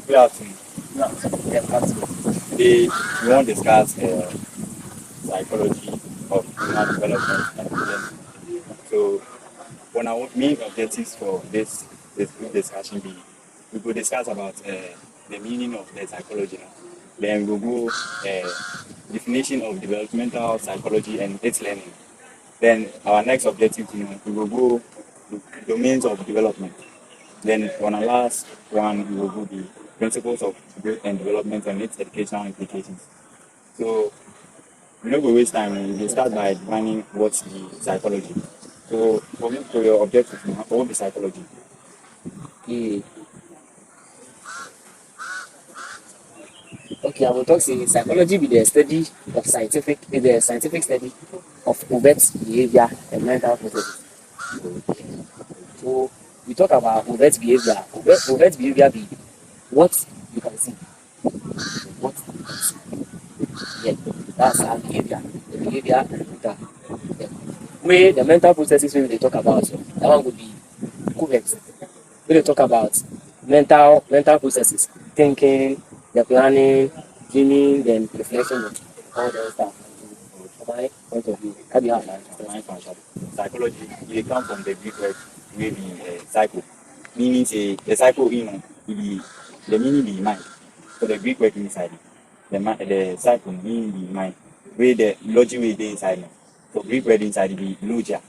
Good afternoon. No, yeah, absolutely. Today we want to discuss psychology of human development and learning. So one of our main objectives for this group discussion be we will discuss about the meaning of the psychology. Then we'll go definition of developmental psychology and its learning. Then our next objective, we will go to domains of development. Then on our last one, we will go the principles of growth and development and its educational implications. So we don't go waste time. We will start by defining what's the psychology. So for your objective, what is psychology? Yeah. Okay, I will talk say psychology be the study of the scientific study of overt behavior and mental processes. So we talk about overt behavior. Overt behavior be what you can see, what you can see. Yeah, that's our behavior. The behavior that yeah. Where the mental processes we dey talk about, so that one would be covert. We dey talk about mental processes, thinking, the planning, dreaming, then reflection, all that stuff. From my point of view, how do you have that? Mind function. Psychology, it come from the Greek word maybe psycho, meaning say the psycho, the meaning be mind. So the Greek word inside it. The psycho meaning be mind. Where the logic way dey inside it. So Greek word inside it be logia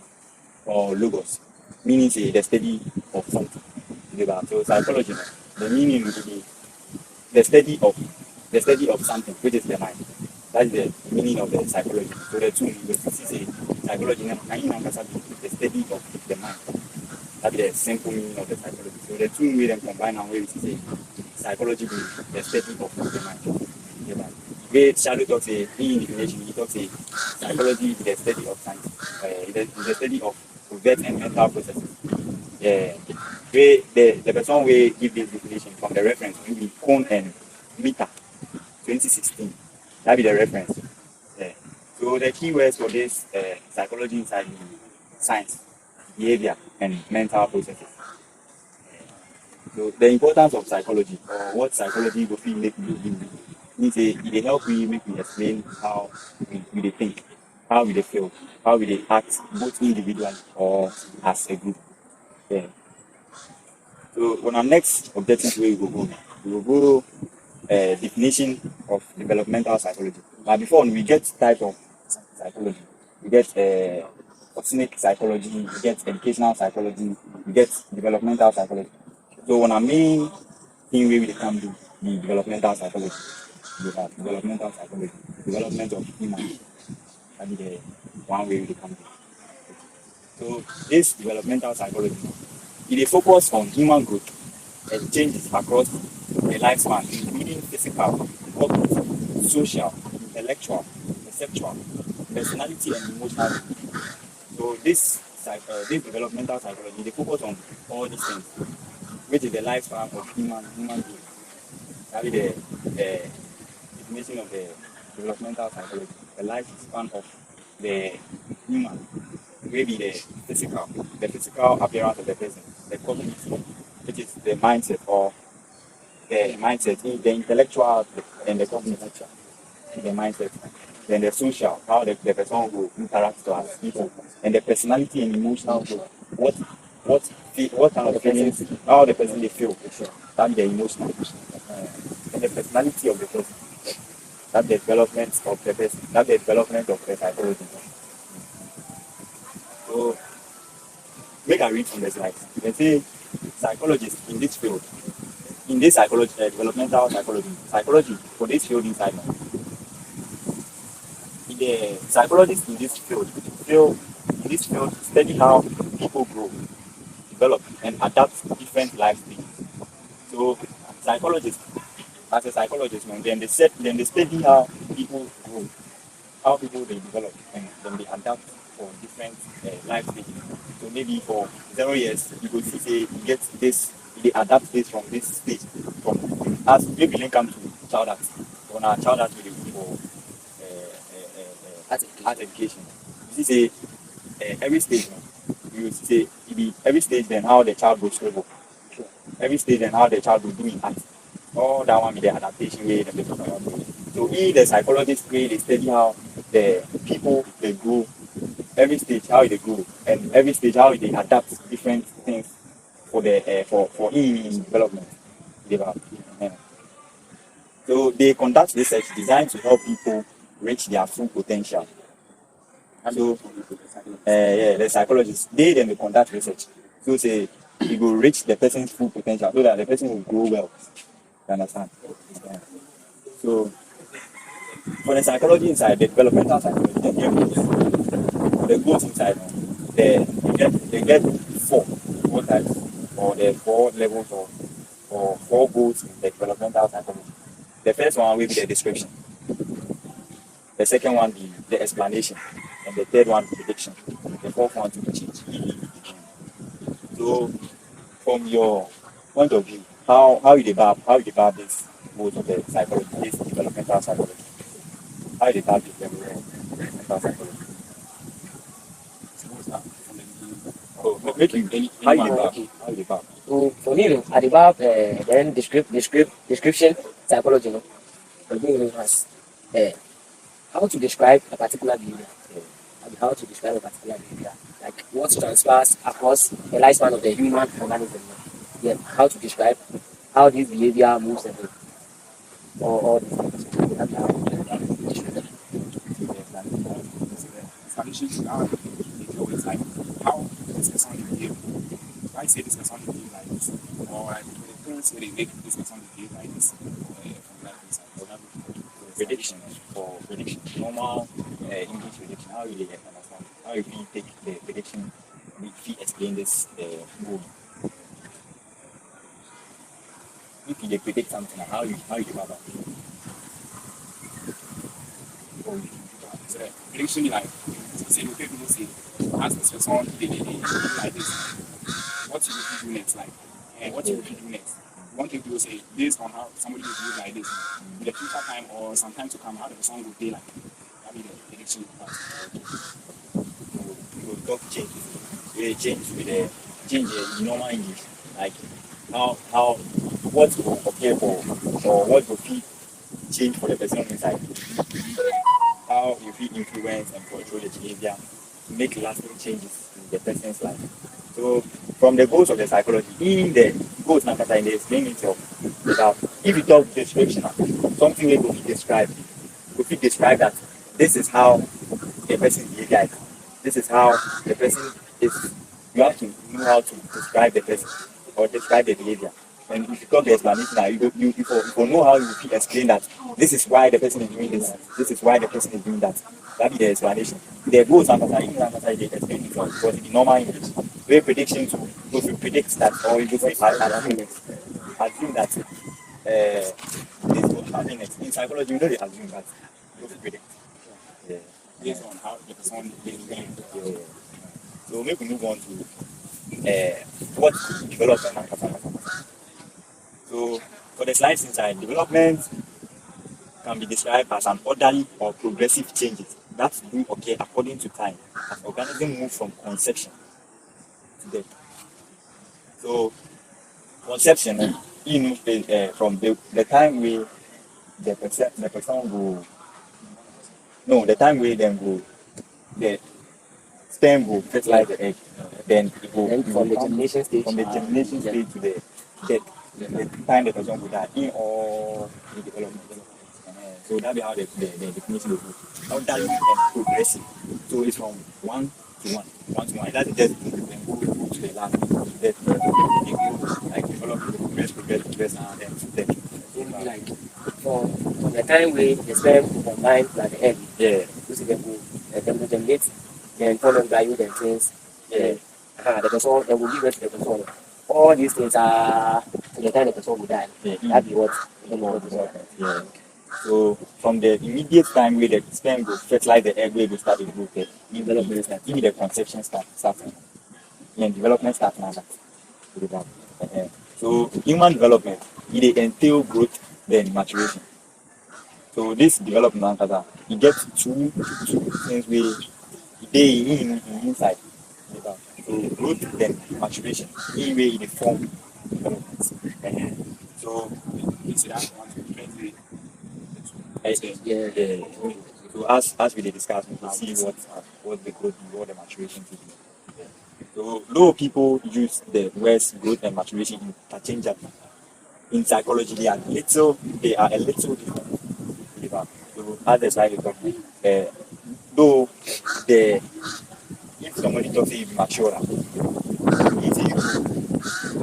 or logos, meaning say the study of something. So psychology, the meaning will be the study of something, which is the mind. That's the meaning of the psychology. So the two you say psychology now the study of the mind. That's the simple meaning of the psychology. So the two we then combine and we say psychology be the study of the mind. The mind. Where Shadow talks a in definition, he talks a psychology is the study of science, the study of vet and mental processes. Yeah. Where the person will give this definition from the reference will be Cohn and Mita 2016. That be the reference. Yeah. So the key words for this psychology inside the science, behavior, and mental processes. So the importance of psychology, or what psychology will feel make you do, means it help we make we explain how we dey think, how we dey feel, how we dey act, both individually or as a group. Yeah. So on our next objective we will go definition of developmental psychology. But before we get type of psychology, we get cosmic psychology, we get educational psychology, we get developmental psychology. So on our main thing we will come to the developmental psychology. We have developmental psychology, development of human. That be the one way we will come to. So this developmental psychology, it is focused on human growth and changes across the lifespan, including physical, cognitive, social, intellectual, perceptual, personality, and emotional. So this developmental psychology, they focus on all these things, which is the lifespan of human being. That is the definition of the developmental psychology, the lifespan of the human, maybe the physical appearance of the person, the cognitive, which is the mindset or the mindset, the intellectual and the cognitive, the mindset, then the social, how the person will interact to as people, and the personality and emotional growth. What kind of feelings, how the person they feel, that the emotional, and the personality of the person, that the development of the person, that the development of the psychology. So make a read from the slides. They say psychologists in this field, in this psychology, developmental psychology for this field inside now. The psychologists in this field study how people grow, develop, and adapt to different life stages. So psychologists, as a psychologist, then they study how people grow, how people they develop, and then they adapt for different life stages. So maybe for 0 years, you could see say you get this, they adapt this from this stage, from as maybe link come to childhood. So now childhood we dey go for art education. You see say every stage, you see say every stage then how the child go struggle, every stage then how the child will do in art. all that one be the adaptation way the people can do. So the psychologists way they study how the people they grow, every stage how they grow, and every stage how they adapt different things for the for in development. Develop. Yeah. So they conduct research designed to help people reach their full potential. So yeah, the psychologists they then they conduct research. So say you will reach the person's full potential so that the person will grow well. You understand? Yeah. So for the psychology inside, the developmental psychology, the goals inside, they get four types, or the four levels or four goals in the developmental psychology. The first one will be the description. The second one be the explanation, and the third one prediction. The fourth one to be change. So from your point of view, how you develop this goals of the psychology, this developmental psychology, how you develop this developmental psychology. Oh, make you how you develop, Okay. how you develop. So for me, I develop then description psychology. For me, has uh, how to describe a particular behavior. And how to describe a particular behavior, like what transfers across the lifespan of the human organism. Yeah, how to describe how this behavior moves and or these things. So that's how I describe it. Traditions now they always like how this person dey behave. Why say this person dey behave like this? Or like the parents say they make this person dey behave like this. From that person. So that Prediction normal English prediction. How you dey understand? How you fit take the prediction? You fit explain this goal. If you dey predict something, how you develop it? Or you so the prediction like say the people say as this person they like this. What you will do next, like what you will do next. One thing people say based on how somebody will behave like this in the future time or some time to come, how the person will be like. That be the prediction part. you go talk change. You change with the change in normal English. Like how what will appear for or what will fit change for the person inside. How you fit influence and control the behavior to make lasting changes in the person's life. So from the goals of the psychology, in the goals Nakata in the explain itself about if you talk description, something we could describe. We could describe that this is how a person's behavior is. This is how the person is. You have to know how to describe the person or describe the behavior. And if you talk the explanation now, you know how you explain that this is why the person is doing this is why the person is doing that. That be the explanation. The goals Nakata they explain it because in the normal English, where prediction to if you predict that or you say assume that this will happen next. In psychology, you know they assume that you predict. Yeah. Based on how the person is behaving. Yeah. So maybe we move on to what development and kasa. So for the slides inside, development can be described as an orderly or progressive changes that do occur according to time as organisms move from conception to death. So conception, from the time we the person go no the time we then go the stem will fertilize the egg, then it will Then from the germination stage. from the germination stage to the death. The time the person will die in all the development. So that be how the definition will go. Orderly and progressive. So it's from one to one. It doesn't just go to the last death. It will like develop, progress, and then to death. Like from the time we the sperm combine like the egg, Yeah, you see them go germinate, then followed by you then twins, yeah. then the person then will give birth to the person. All these things are to the time the person will die. Yeah, That be what the more development. yeah. So from the immediate time where the sperm go fertilize the egg, where go start to grow, the development start. Even the conception starts. And development starts now. So human development, it entail growth, then maturation. So this development, it gets two things where they in inside. So growth, then maturation. In way it form development. So you see that one to translate. Yeah. So as we dey discuss, we will see what the growth is, what the maturation to be. So though people use the words growth and maturation interchangeably, in psychology they are a little different. So as the slide is talking, though the if somebody talks say you mature, it's a you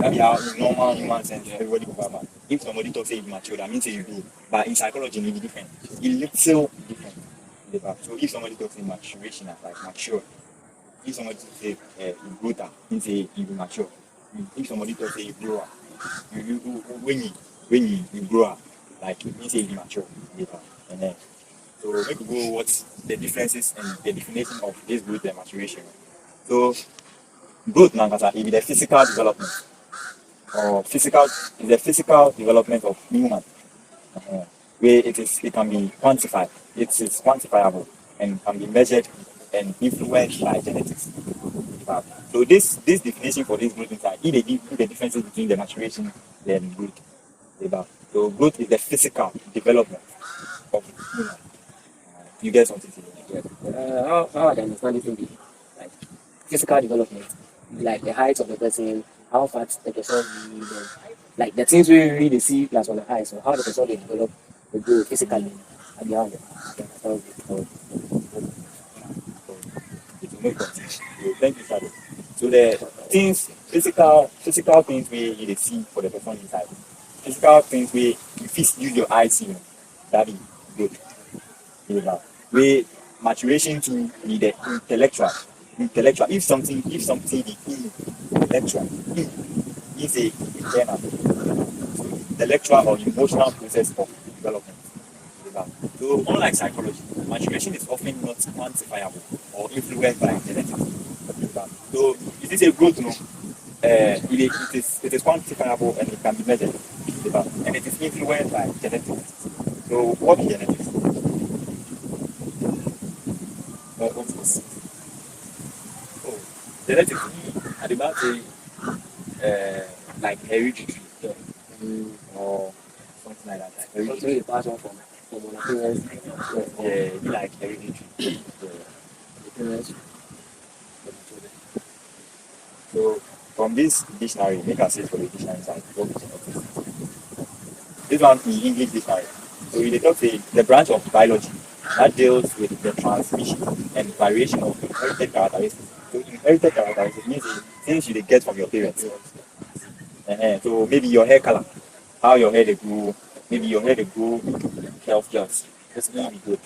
that be how in normal human sense everybody go back. If somebody talks say you mature, that means say you do. But in psychology it be different. A little different. So if somebody talks say maturation as like mature, if somebody say you grow up, means say you be mature. If somebody talks say you grow up, you when you grow up, like it means say you mature. And then so make we go what's the differences and the definition of this growth and maturation. So growth now it be the physical development or physical is the physical development of human where it can be quantified. It's quantifiable and can be measured and influenced by genetics. So this definition for this growth inside, if they give the differences between the maturation and growth. So growth is the physical development of human. You get something to do. How I understand it will be like physical development, like the height of the person, how fat the person is, and like the things we really see plus on the eye. So how the person will develop the grow physically at the end. It will make sense. So thank you, Shadow. So the things, physical things we you see for the person inside. Physical things we you fit use your eyes see, that be good. We maturation to be the intellectual. Intellectual. If something be intellectual, is a internal, intellectual or emotional process of development. So unlike psychology, maturation is often not quantifiable or influenced by genetics. So it is a growth, no? It is quantifiable and it can be measured. And it is influenced by genetics. So what is genetics? What is this? Oh, genetics are about like hereditary or something like that. Like So hereditary. you pass on from one appearance, Yeah, be like hereditary. appearance. So from this dictionary, make us say for the dictionary side, what is genetics? This one is English dictionary. So they talk say the branch of biology that deals with the transmission and variation of inherited characteristics. So inherited characteristics means things you dey get from your parents. So maybe your hair color, how your hair they grow, maybe your hair they grow health yours. This may be good.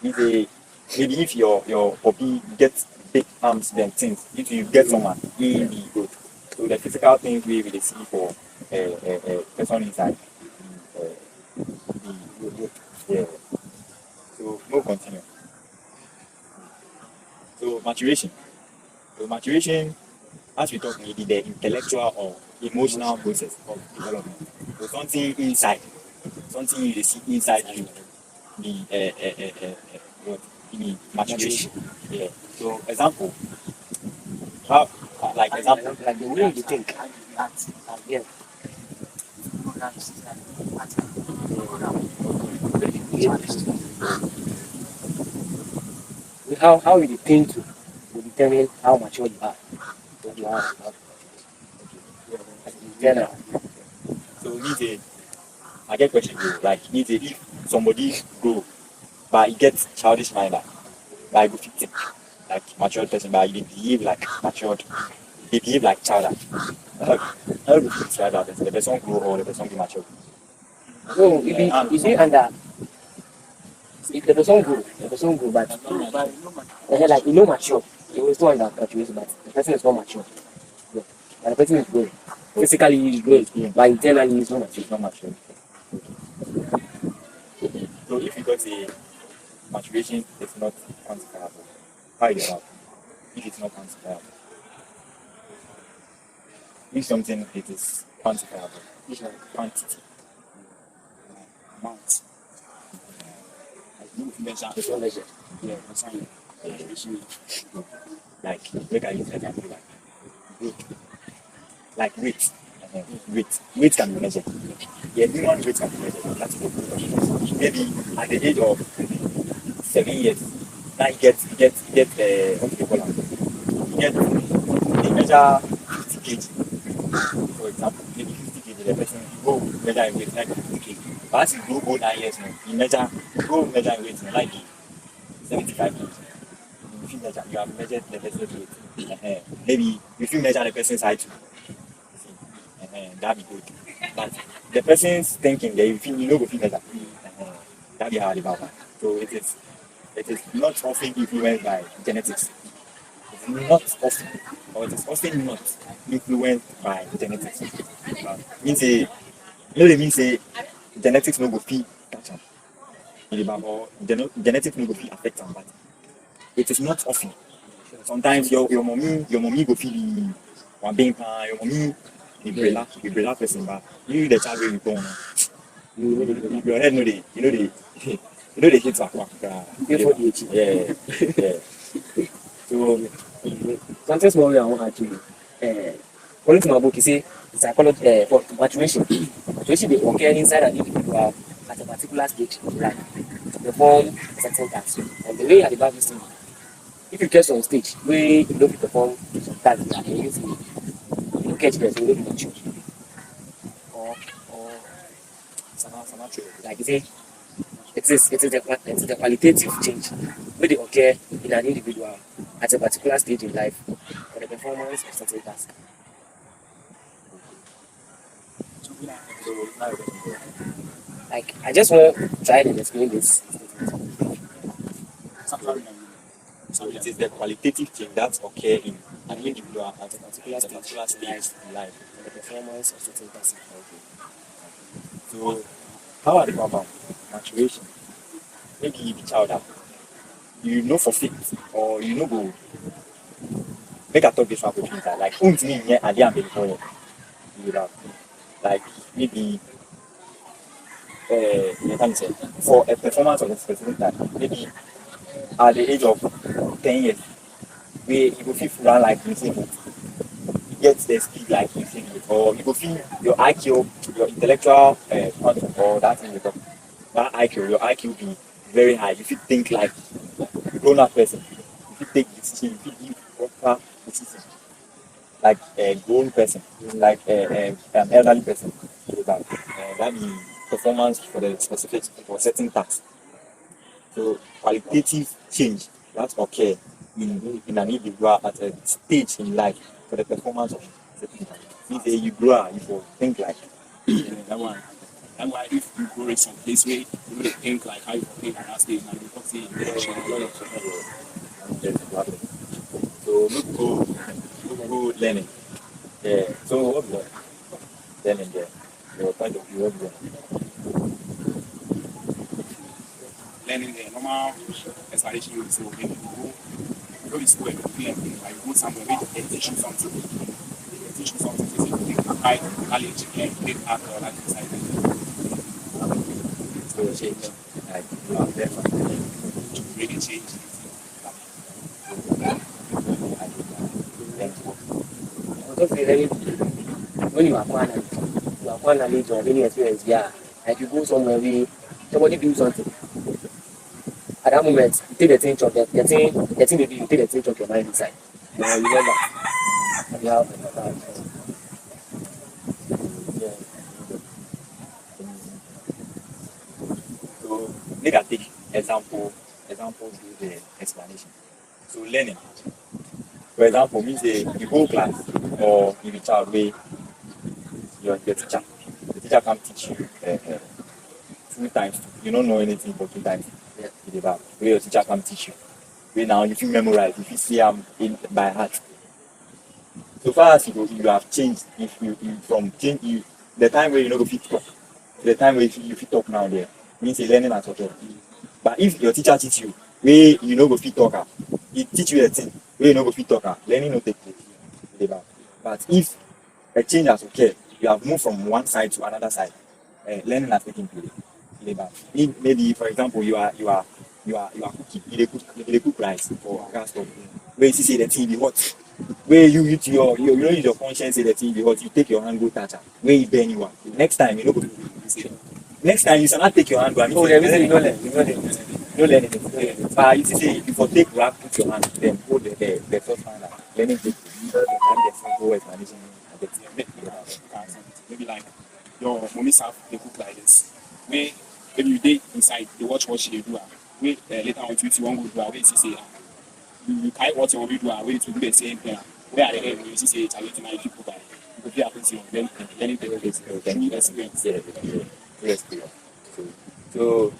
Maybe if your hobby gets big arms then things, if you get someone, it be good. So the physical things we really see for person inside. Be good. Yeah. So we'll continue. So maturation. So maturation, as we talk, may be the intellectual or emotional process of development. So something you dey see inside you, the what the maturation. Yeah. So example, how like example. Like the way you think. Yeah. How you think to will determine how mature you are. What you are. General. So means I get question bro. Like means if somebody grow but he gets childish mind like go fit think like matured person but he dey behave like matured, he behave like child. How do you describe that person? The person grow or the person be matured? No, if you under if the person grow, but like you know mature, you will still under maturity, but the person is not mature. Yeah. But the person is growing. Physically he is growing, but internally he is not mature. It's not matured. So if you got a maturation is not quantifiable, how is it? If it's not quantifiable, if something it is quantifiable, which is quantity, amount, Like you mention, It's not measured. yeah, concerning like make I use example like weight, like weight. Weight can be measured. Yeah, human weight can be measured. That's the good. Maybe at the age of 7 years, now you get what do you call it? They measure 50 kg, for example, maybe 50 kg, the person go measure in weight like 50 kg. But as you go 9 years now, go measure in weight like 75 kg. You have measured the person's weight. Maybe if you measure the person's height, that be good. But the person's thinking, they feel you know go feel better. That be how the Baba. So it is not often influenced by genetics. It's not often, or it is often not influenced by genetics. Means say, they mean say genetics no go fit catch am in the Baba, or genetics no go fit affect am, but it is not often. Sometimes your mommy go feel the one being your mommy the brella person, but you the child where you born. Your head know the you know the hits are quack. Yeah, yeah. So something small I want to according to my book, you say psychology for maturation. Maturation they occur inside an individual at a particular stage of life to perform certain tasks. And the way I develop this thing, if you get on stage where you don't perform some tasks that you use you catch the thing, you don't mature. Or like you say, it is the qualitative change where they occur in an individual at a particular stage in life for the performance of certain tasks. Like I just want to try and explain this. So it is the qualitative change that occur in an individual at a particular stage in life For the performance of certain tasks. So how are the Baba maturation? Maybe you be child that you know for fit or you know go make a talk this one with that like me here at the end before you have like maybe you can say for a performance of a specific time maybe at the age of 10 years where you go feel run like you say you get the speed like you say or you go feel your IQ your intellectual content or that thing you talk that IQ your IQ be very high you fit think like a grown up person you fit take decision you fit give proper decision like a grown person, like an elderly person. That be performance for the specific for certain tasks. So qualitative change that's okay in an individual at a stage in life for the performance of certain tasks. Since you grow up, you will think like That one. That's why if you go in some place where you really think like how you think at that stage, and you talk say a lot of so look go learning. Yeah. So what was learning there? Your point of view, what was learning the normal explanation you say, okay, you go to school and you learn, like you go somewhere where they teach you something. They teach you something, they say you take high college and take art or like this, so change? Like you are there for really change. Because when you acquire knowledge or any experience, yeah, like you go somewhere where somebody do something. At that moment, you take the thing of the thing maybe you take the thing of your mind inside. You remember. And you have yeah. So make I take examples with the explanation. So learning. For example, means you go class or you be child where your teacher. The teacher can teach you 2 times. You don't know anything for 2 times. Yeah. Where your teacher can teach you. Where now if you memorize, if you see in by heart. So far as you have changed, if you from change you the time where you know go fit talk, the time where you fit talk now there means you learning at all. But if your teacher teach you where you know go fit talk, he teach you a thing where you know go fit talk, learning no take place. But if a change has occurred, you have moved from one side to another side, learning has taken place. If maybe for example you are cooking, you dey cook rice or gas stove, where you see say the thing be hot. where you don't use your conscience say the thing because you take your hand go touch am where you bear anyone next time you no go say next time you shall not take your hand go and Oh, say the reason you don't learn, you don't learn. no learn anything but you see say if you take rap put your hand then hold the first hand and learning take that the simple explanation and the thing Maybe like your mommy self they cook like this. Where maybe you dey inside, they watch what she dey do. Where later on you won't go do. Where you see say you carry what you want to do. Where to do the same thing. Where at the end you see say challenge to my people by you go be happen to you. Then it take place. True experience. true experience so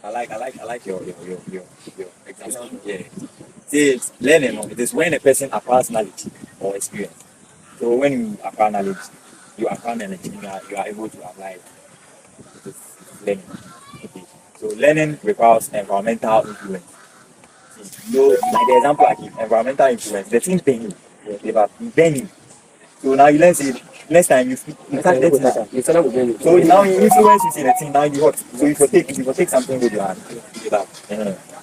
I like your example. Yeah. See, it's learning. It is when a person acquires knowledge or experience. So when you acquire knowledge, you are able to apply it. It is learning. Okay. So learning requires environmental influence. So like the example I give, environmental influence, the thing pain you, they are bending. So now you learn say next time you start that thing. You start with them. So now you influence you see the thing, now you hot. So if you take something with your hand, you do that.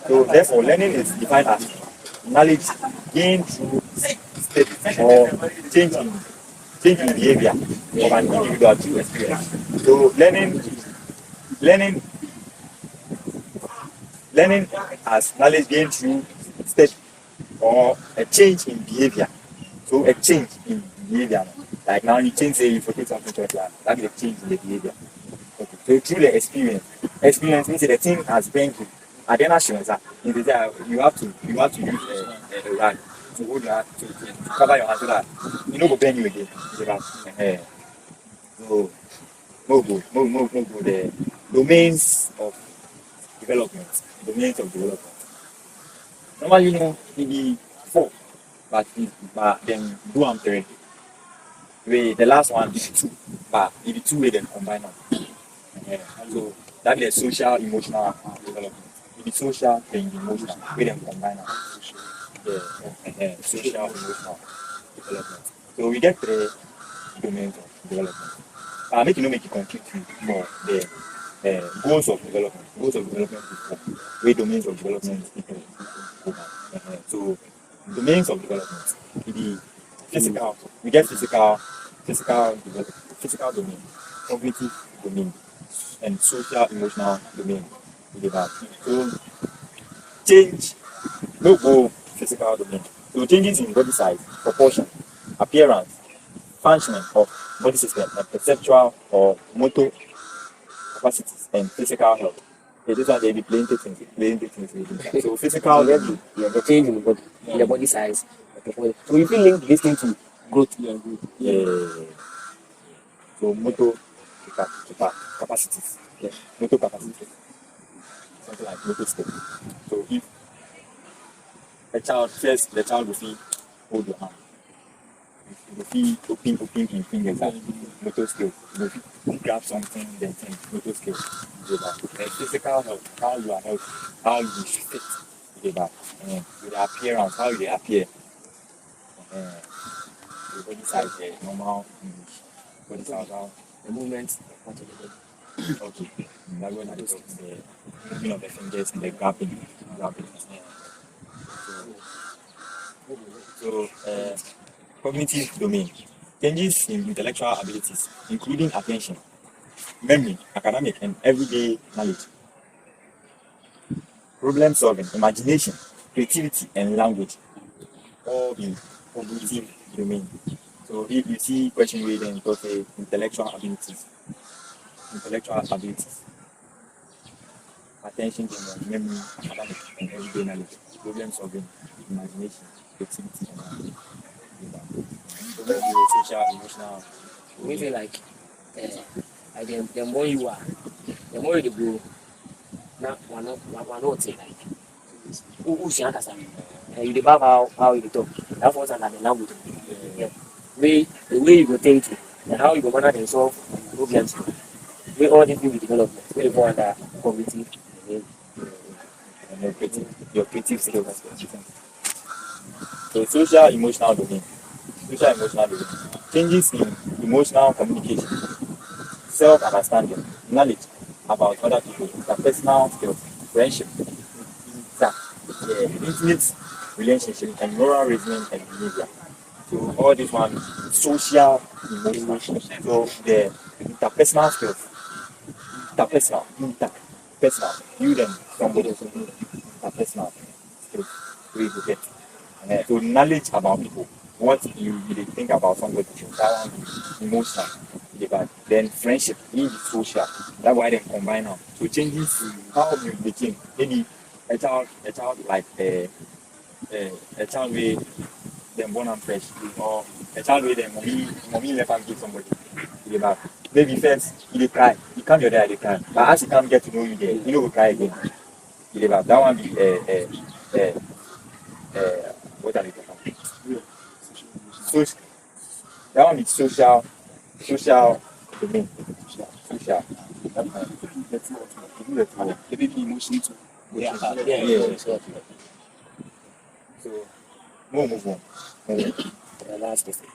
So therefore learning is defined as knowledge gained through study or changing behavior of an individual through experience. So learning learning as knowledge gained through study or a change in behavior. So a change in behavior. Like now you change say you forget something to a that is a change in the behavior. Okay. So through the experience means that the thing has been you. And then assurance you have to use a rag to hold your hand to cover your hand so that you know go bend you again. So move the domains of development. Domains of development. Normally you know it be four, but then do am three. The last one is two, but it be two way then combine them. So that is social emotional development. It is social and emotional way them combine them. Social emotional development. So we get three domains of development. Make you know make you contribute for the goals of development. Goals of development is four. Way domains of development is so domains of development. It is physical. We get physical domain, cognitive domain, and social emotional domain. We give that. So change no go physical domain. So changes in body size, proportion, appearance, functioning of body system, and perceptual or motor capacities and physical health. Okay, this one they be plenty things. So physical domain. Yeah, the change in the body, in the body size. So if you link this thing to growth, Yeah. So motor capacities. Yeah. Motor capacities. Something like motor skill. So if the child will see hold your hand. You will see open in fingers like motor skill. You will see grab something, then think motor skill. The physical health, how you are healthy, how you fit. With the appearance, how you appear. The body size, normal English. Body size, how the movement part of the body. okay. That when I talk the moving of the fingers and the grabbing. So cognitive domain changes in intellectual abilities, including attention, memory, academic, and everyday knowledge, problem solving, imagination, creativity, and language, all in cognitive domain. So if you see question reading, it say intellectual abilities, attention, memory, academic, and everyday knowledge, problem solving, imagination, creativity, and language. So maybe social, emotional. We feel like the more you are, the more you grow. Now, one not say like who she understand. You develop how you talk. That falls under the language. Yeah. The way you go think, and how you go manage and solve problems. We all need to be development. We fall under cognitive. And your creative skills as well. So social emotional domain. Changes in emotional communication, self-understanding, knowledge about other people, interpersonal skills, friendship, intimate relationship, and moral reasoning and behavior. So all this one, social, emotional. So the interpersonal skills, interpersonal, you and somebody else, interpersonal skills, we will get. So knowledge about people, what you really think about somebody, that one is emotional. Then friendship, being social. That's why they combine now. So changes how you became. Maybe a child like a child with them born and fresh, or a child with them mommy left and give somebody. Maybe first he cry, he come your there, they cry. But as he come get to know you there, he no go cry again. That one be what are they called? Social. That one is social domain. Social. Maybe emotion too. Yeah. So move on. Last question.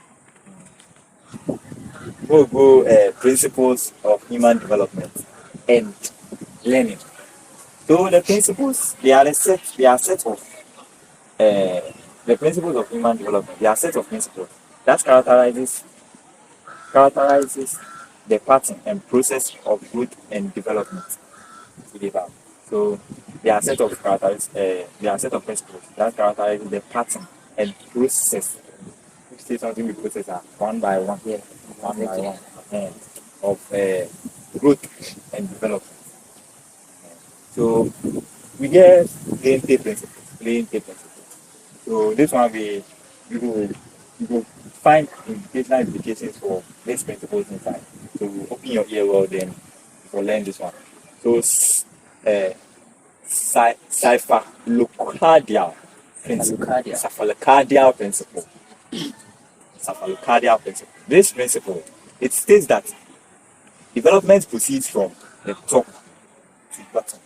We'll go principles of human development and learning. So the principles they are set of the principles of human development. They are set of principles that characterizes the pattern and process of growth and development. So they are set of principles that characterize the pattern and process. We say something we process one by one, Yeah. one by one, of growth and development. So we get plain principles. So this one we will you will find educational implications for these principles inside. So open your ear well then you will learn this one. So cephalocardial principle. Cephalocardial principle. Cephalocardial principle. This principle it states that development proceeds from the top to bottom.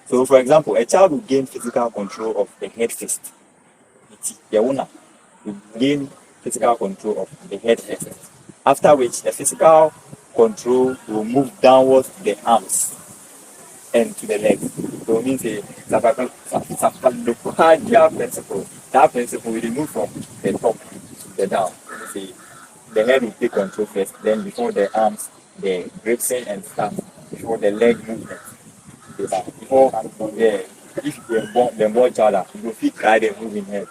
So for example, a child will gain physical control of the head first. The owner will gain physical control of the head first. After which the physical control will move downwards to the arms and to the legs. So it means a cephalocardial principle. That principle will move from the top to the down. See, the head will take control first, then before the arms, the griping and stuff, before the leg movement. Before yeah, if the boy child, you go feel cry the moving head.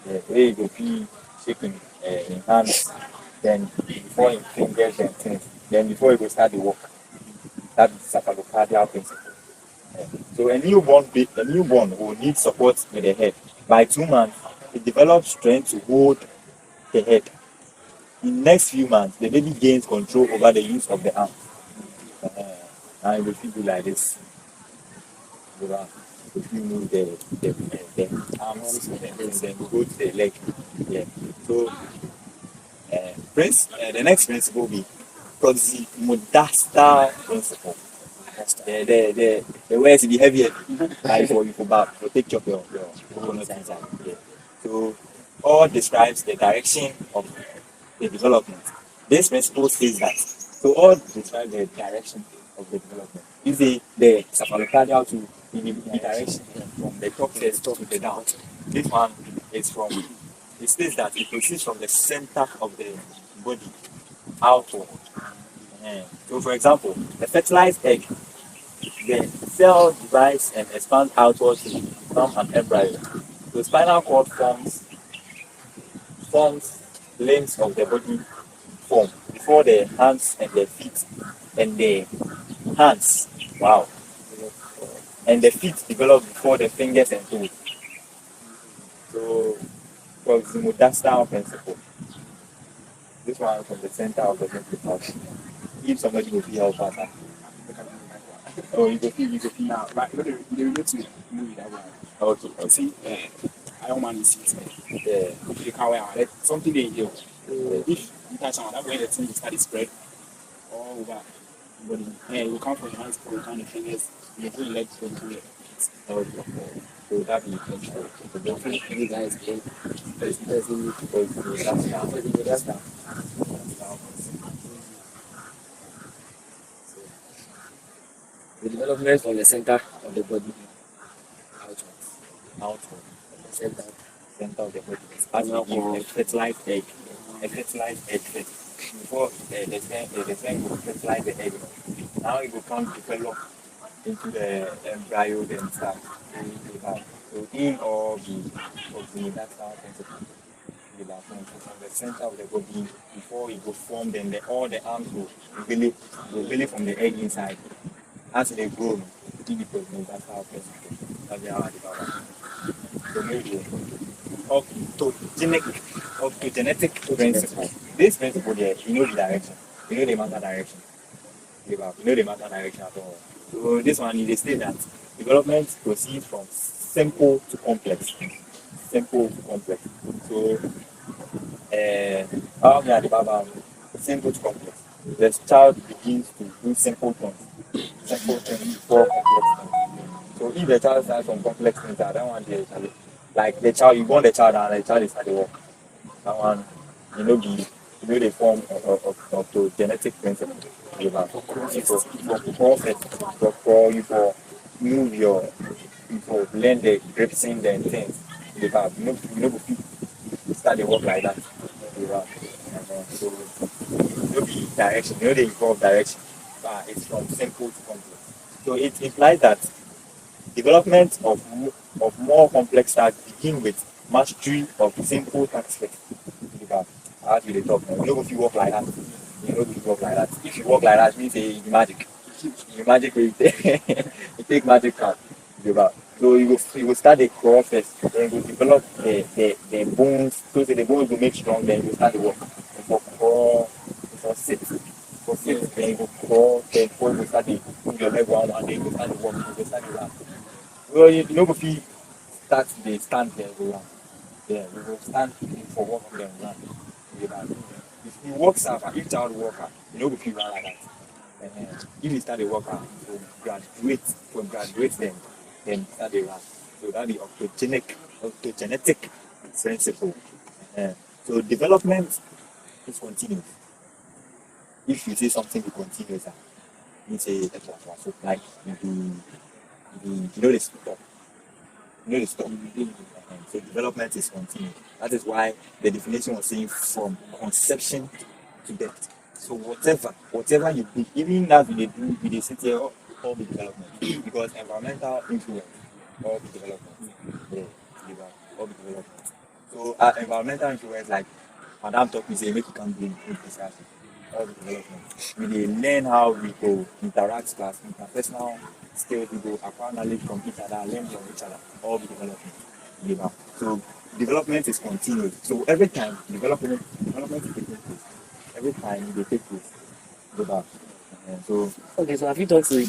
The way you go feel shaking in hands, then before in fingers and things, then before you go start the work. That's cephalocardial principle. So a newborn will need support with the head. By 2 months, it develops strength to hold the head. In the next few months, the baby gains control over the use of the arm. And it will feel like this. If you move the arms and then go to the leg. Yeah. So the next principle will be proximodastal principle. The words will be heavy, like for you for back, for take your coconut inside. Yeah. So all describes the direction of the development. This principle says that. So all describe the direction of the development. You say the cephalocardial to the direction from the top to the down. This one is from it says that it proceeds from the center of the body outward. So for example, the fertilized egg, the cell divides and expands outwards to become an embryo. The spinal cord forms limbs of the body form before the hands and the feet and the hands. Wow. And the feet develop before the fingers and toes. So proximodastal principle. This one from the center of the body. If somebody will feel help us. Oh, you go feel Now, but they relate to the movie that one. Okay. You see, Iron Man is it. Yeah. They can wear like something they do. If you touch someone, that way the thing will start to spread all over. Body. Yeah, it will come from your hands, it will come from your fingers, your whole legs will come here. Okay. So that be control. So Hopefully you guys can that's now. the development from the center of the body outwards. out of center of the body. As we give a fertilized egg, before the sperm will fertilize the egg. Now it will come develop into the embryo themselves. So in all the natural principle, from the center of the body, before it will form, then all the arms will really from the egg inside. As they grow, it becomes that's how principle. That's how I develop. So maybe up to genetic principle. This principle there, you know the direction. You know the matter direction. You know the matter direction at all. So this one they say that development proceeds from simple to complex. Simple to complex. So how we are the simple to complex. The child begins to do simple things. Simple things before complex things. So if the child starts from complex things, I don't want the child. Like the child, you born the child and the child is at the work. That one, the form of the genetic principle. You have for profit, for move for learn the gripsing and things. You have start the work like that. You have so be direction. They involve direction. But it's from simple to complex. So it implies that development of more complex tasks begin with mastery of simple tasks. As we talk, you know if you work like that, If you work like that, means it's magic. You magic will you take magic card. So you will start the crawl first, then you will develop the bones, so the bones will make strong, then you start the work. For crawl, for sit, then you will crawl, then before you start the move your leg one, and then you start the work, you start the run. Well, you know if you start the stand there, you run. Yeah, you will stand for work and then run. If you work hard, if child work hard, if you run like that. If you start the work hard, you graduate then start the run. So that be optogenetic principle. So development is continuous. If you say something is continuous, you say so like the stop. The stop. So development is continuous. That is why the definition was saying from conception to death. So whatever you do, even as you do, you sit here all the development because environmental influence all the development. All the development. So environmental influence like Madam talk we say make you can bring in discussion. All the development. We learn how we go interact class, interpersonal skills, we go acquire knowledge from each other, learn from each other, all the development. So development is continuous. So every time development is taking place. Every time they take place. So okay, so have you talked to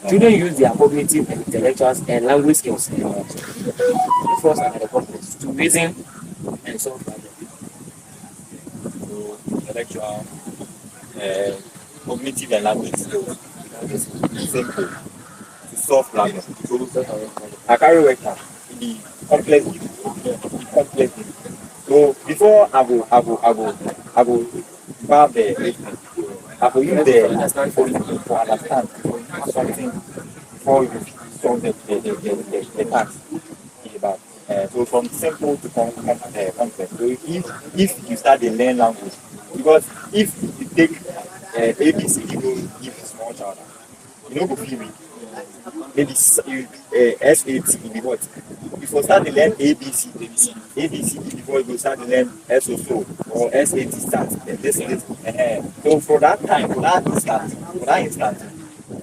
children use their cognitive and intellectual and language skills first and the complex to reason and solve problems. So intellectual, cognitive and language skills. Simple to solve problems. So I carry vector in the complex. So before I go grab the I will use the understand for understand something before you solve the task. So from simple to complex. So if you start the learn language, because if you take ABC, you go give small child, go feel me. Maybe SAT in the what? Before start to learn ABC before you go start to learn SOSO or SAT start. So for that time, for that instant,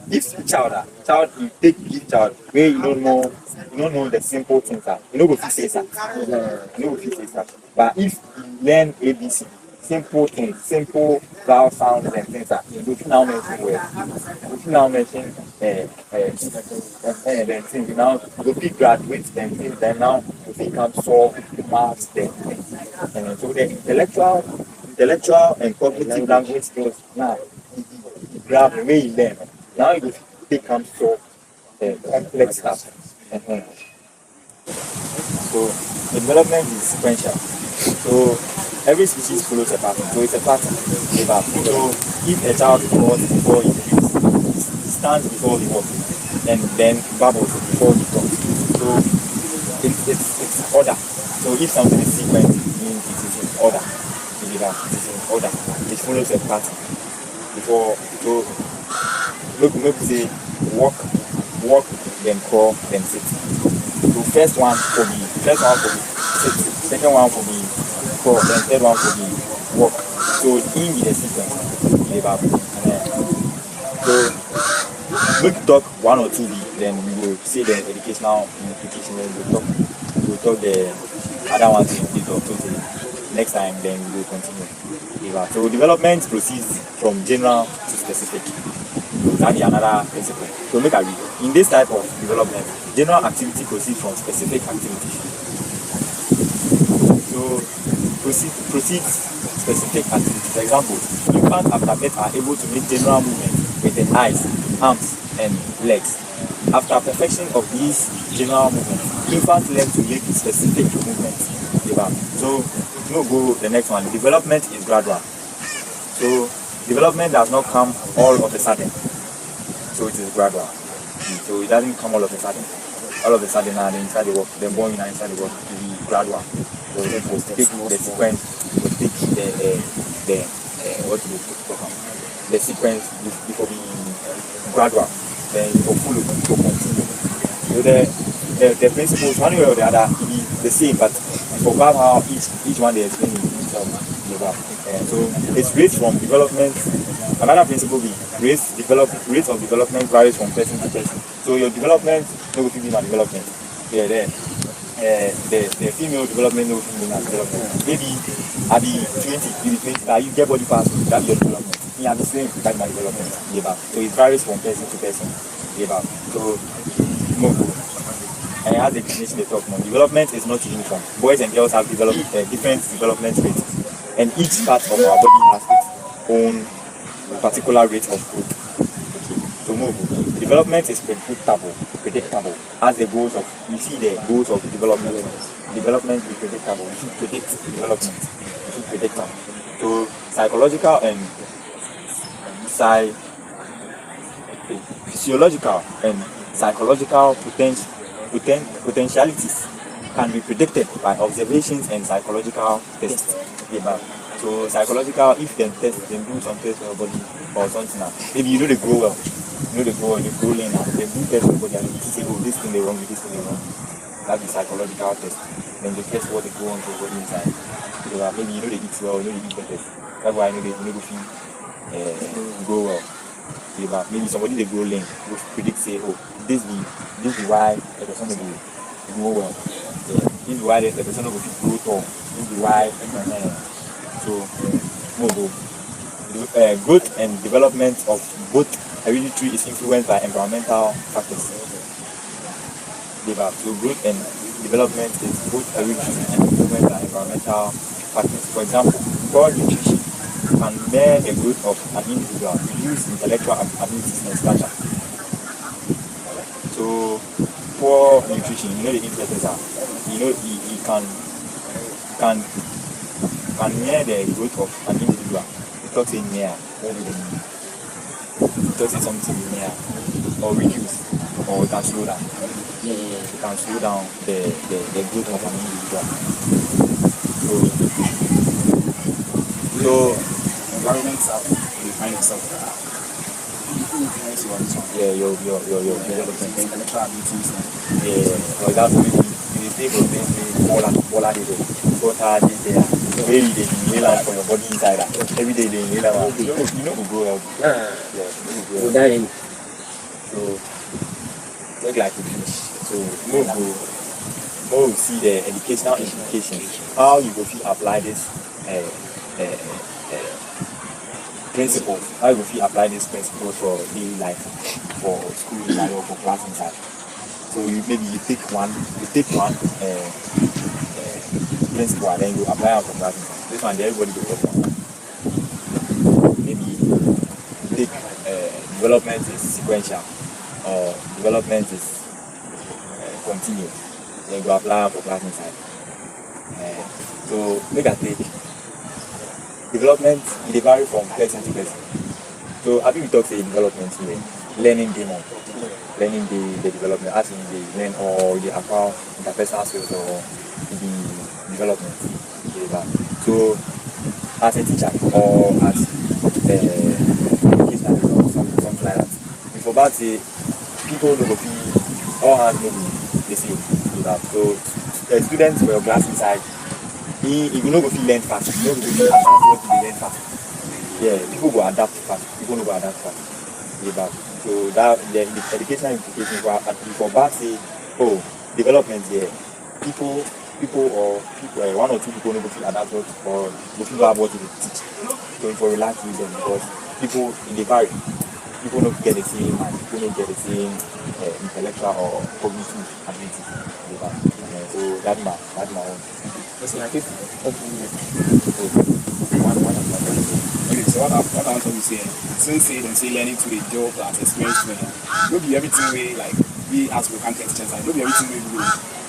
if child you take give child where you don't know the simple things go fit say that. But if you learn ABC, simple things, simple vowel sounds and things you go fit now mention then things now go fit graduate them things then now go fit come solve maths then so the intellectual and cognitive language skills now you grab the way you learn now you go fit take come solve complex stuff. So the development is sequential. So every species follows a pattern. So it's a pattern. So if a child falls before he stands before he walks, and then babbles before he talks. So it's order. So if something is sequenced, it means it is in order. It is in order. It follows a pattern. Before so look say walk, then crawl, then sit. So first one for me sit, second one for me crawl, then third one for me walk. So in the sequence, so make talk one or two, then we will see the educational implication, then we'll talk the other ones in detail totally. Next time, then we will continue. So development proceeds from general to specific. That is another principle. So make a read. In this type of development, general activity proceeds from specific activity. So proceeds specific activity. For example, infants after birth are able to make general movements with their eyes, arms, and legs. After perfection of these general movements, infants learn to make specific movements. So no go the next one. Development is gradual. So development does not come all of a sudden. So it is gradual. So it doesn't come all of a sudden. All of a sudden now inside the work, the boy inside the work will be gradual. So it will take the sequence, will take the sequence before being gradual. Then it will follow, it will continue. So the principles, one way or the other, will be the same, but about how each one they explain themselves. So it's rates from development. Another principle be rates of development varies from person to person. So your development no will be my development. Yeah, the female development no will be my development. Maybe I be 20, you be 20, you get body parts, that be your development. Me I be same, that's my development. Yeah, so it varies from person to person. Yeah, so move. And as the definition they talk now, development is not uniform. Boys and girls have developed different development rates, and each part of our body has its own particular rate of growth. Okay. So move. Development is predictable. As the goals of the goals of development. Development is predictable. You should predict development. You should predict them. So psychological and physiological and psychological potentialities can be predicted by observations and psychological tests. So psychological, if them do some tests for your body or something, maybe you know they grow well, they grow lean now. They do tests for your body and you say, oh, this thing they wrong, this thing they wrong. That's the psychological test. Then they test what they go on to your body inside. So maybe you know they eat well, you know they eat better. That's why I know they feel grow well. Maybe somebody they grow lean, will predict say, oh, this is why the person will grow well. This is why the person will grow tall. This is why growth and development of both hereditary is influenced by environmental factors. So growth and development is both hereditary and influenced by environmental factors. For example, poor nutrition can bear the growth of an individual, reduce intellectual abilities and stature. So poor nutrition, you know the influences are, you know it can near the growth of an individual. It talks in near, what do they mean? It talks in something near, or reduce, or it can slow down. It can slow down the growth of an individual. So environments are define itself. Yeah, your development. Intellectual abilities. Yeah, for example, if you take for things polar day, very day you inhale for your body inside. Every day they inhale. You know who grow up. Yeah, so look like to finish. So more we see the educational implication. How you go apply this principle. How you go apply this principle for daily life, for school inside or for class inside. So you take one principle and then you apply it for class inside. This one everybody go work on. Maybe you take development is sequential or development is continuous. Then you apply it for class inside. So make a take. Development it vary from person to person. So I think we talk say development today, learning demo. learning the development, as in the learn or the acquire interpersonal skills or the development. Okay, but so as a teacher or as educator or something like that, before that say people no go fit all hands no be the same. Okay, but so students for your class inside, he no go fit learn fast, he no go fit adapt what he dey learn fast. Yeah, people go adapt fast, people no go adapt fast. Okay, but so that the educational implication for back say, oh, development here, people or people, one or two people no go fit adapt what or go fit grab what you dey teach. So for relax with them because people in the vary, people no get the same mind, people no get the same intellectual or cognitive ability. Okay, but, so that's my own. That's like it. One Okay, so what I want to say, since say learning to the job class experience learning, no be everything way like we as we can teachers like no be everything we go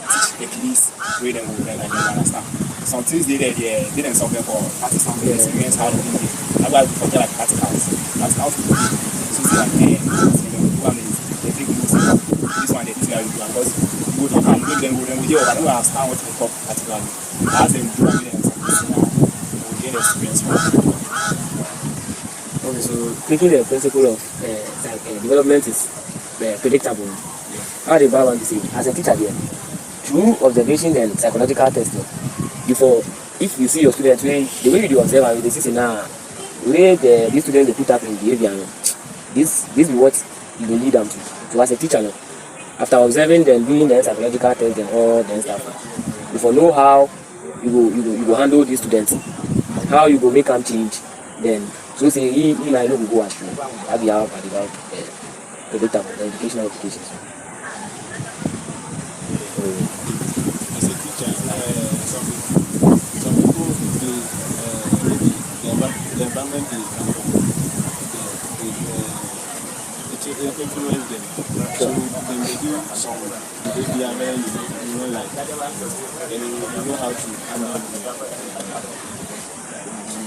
teach at least way them go learn like you understand. Some things they them something for practice and experience how to do it. That's why we forget like practicals. Practicals to do it. So it's like they take most of this one they teach you because you go talk and make them go then we I don't understand what they talk particularly. As them do and we get experience from it. Okay, so taking the principle of development is predictable. How the Bible say, as a teacher there, through observation and psychological testing, before if you see your students the way you do observe and you see now, the way these students they put up in behavior, this is what you will lead them to. So as a teacher, after observing them, doing the psychological test and all that stuff, before know how you go handle these students, how you go make them change, then so say he might not go astray. That be how predictable the educational applications. As a teacher, some people maybe the environment they come from, it influence them. So when they do some behavior where you know like, then you know how to handle it.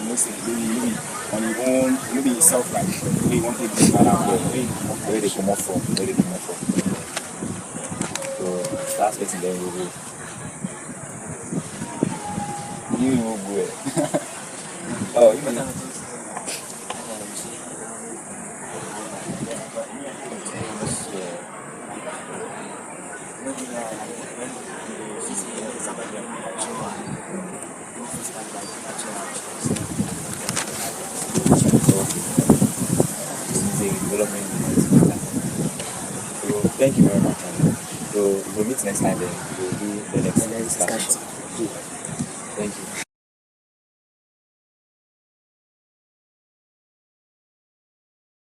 Maybe on your own, maybe yourself like where you want to be where they come up from, So that's getting them really. You will go. Oh, you know. Development. So thank you very much. So we'll meet next time then. We'll do the next discussion.